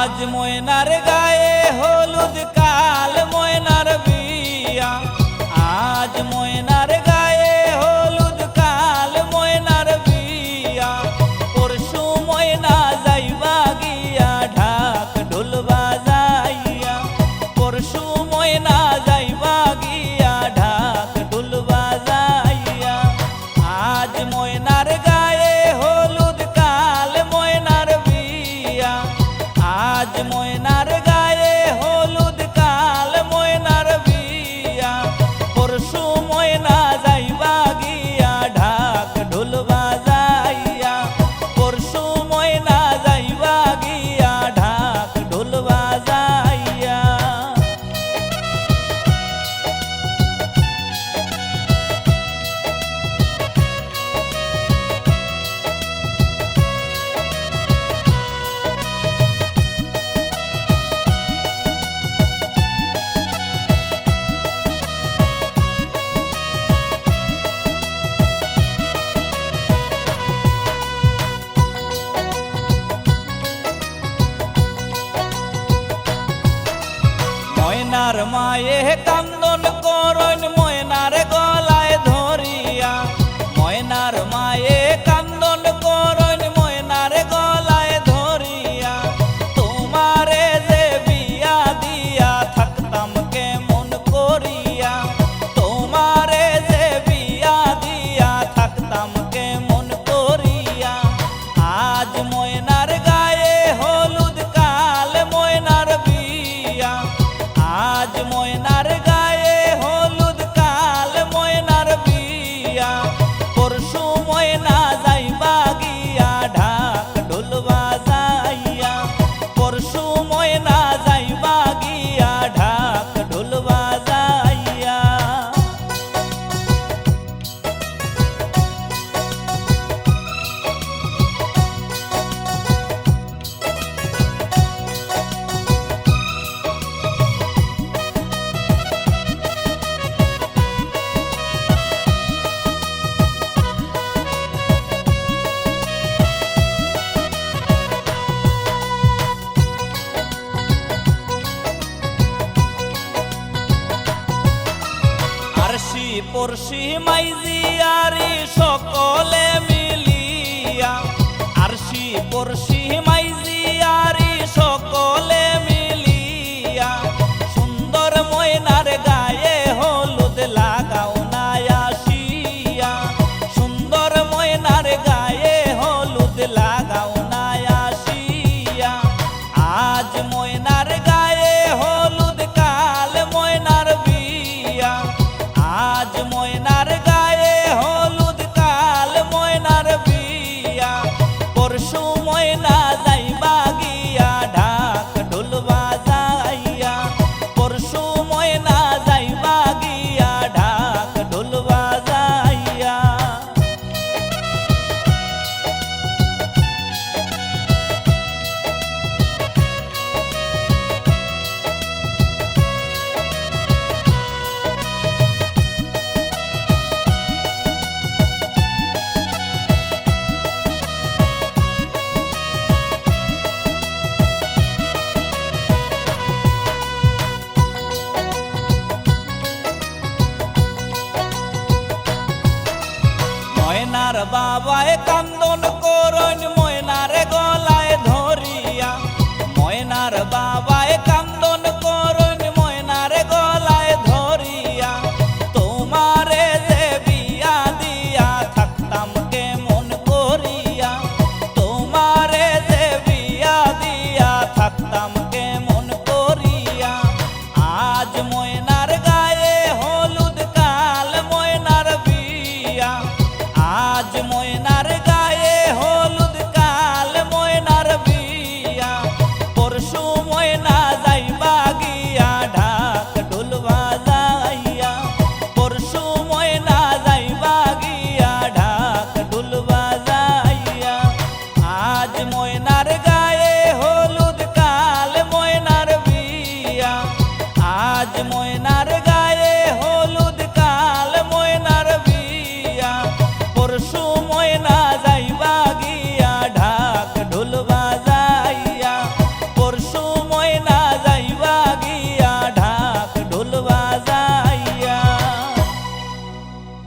আজ ময়নার গায়ে হলুদ কাল ময়নার বিয়া। আজ ময়নার গায়ে হলুদ কাল ময়নার বিয়া। পরশু ময়না যাইবা গিয়া ঢাক ঢোল বাজাইয়া। পরশু ময়না যাইবা গিয়া ঢাক ঢোল বাজাইয়া। আজ ময়নার গায়ে হলুদ কাল ময়নার বিয়া। আজ ময়নার গায়ে হলুদ কাল ময়নার বিয়া। পরশু ময়না যাইবা গিয়া ঢাক ঢোল বাজাইয়া। পরশু ময়না যাইবা গিয়া ঢাক ঢোল বাজাইয়া। ময়নার মায়ে কান্দন করন ময়নার গলায় ধরিয়া। ময়নার মায়ে কান্দন করন ময়নার গলায় ধরিয়া। তোমারে যে বিয়া দিয়া থাকতাম কেমন করিয়া। তোমারে যে বিয়া দিয়া থাকতাম কেমন করিয়া। আজ ময়নার গায়ে হলুদ কাল ময়নার বিয়া। আজ ময়নার গায়ে হলুদ কাল ময়নার বিয়া। পরশু ময়না যাইবা গিয়া ঢাক ঢোল বাজাইয়া। পরশু ময়না যাইবা গিয়া ঢাক ঢোল বাজাইয়া। আরশি পরশি মাইজিয়ারি সকলে মিলিয়া। আরশি পরশি মাইজিয়ারি সকলে মিলিয়া। সুন্দর ময়নার গায়ে হলুদ লাগাও না আসিয়া। সুন্দর ময়নার গায়ে হলুদ লাগাও না আসিয়া। আজ ময়নার গায়ে হলুদ কাল ময়নার বিয়া। আজ ময়নার গায়ে হলুদ কাল ময়নার বিয়া। পরশু ময়না যাইবা গিয়া ঢাক ঢোল বাজাইয়া। পরশু ময়না যাইবা গিয়া ঢাক ঢোল বাজাইয়া। ময়নার বাবায় কান্দন করন ময়নার গলায় ধরিয়া। ময়নার বাবায় কান্দন করন ময়নার গলায় ধরিয়া। তোমারে যে বিয়া দিয়া থাকতাম কেমন করিয়া। তোমারে যে বিয়া দিয়া থাকতাম কেমন করিয়া। আজ ময়নার গায়ে হলুদ কাল ময়নার বিয়া। আজ ময়নার গায়ে হলুদ কাল ময়নার বিয়া। পরশু ময়না যাইবা গিয়া ঢাক ঢোল বাজাইয়া। পরশু ময়না যাইবা গিয়া ঢাক ঢোল বাজাইয়া। আজ ময়নার গায়ে হলুদ কাল ময়নার বিয়া। আজ ময়নার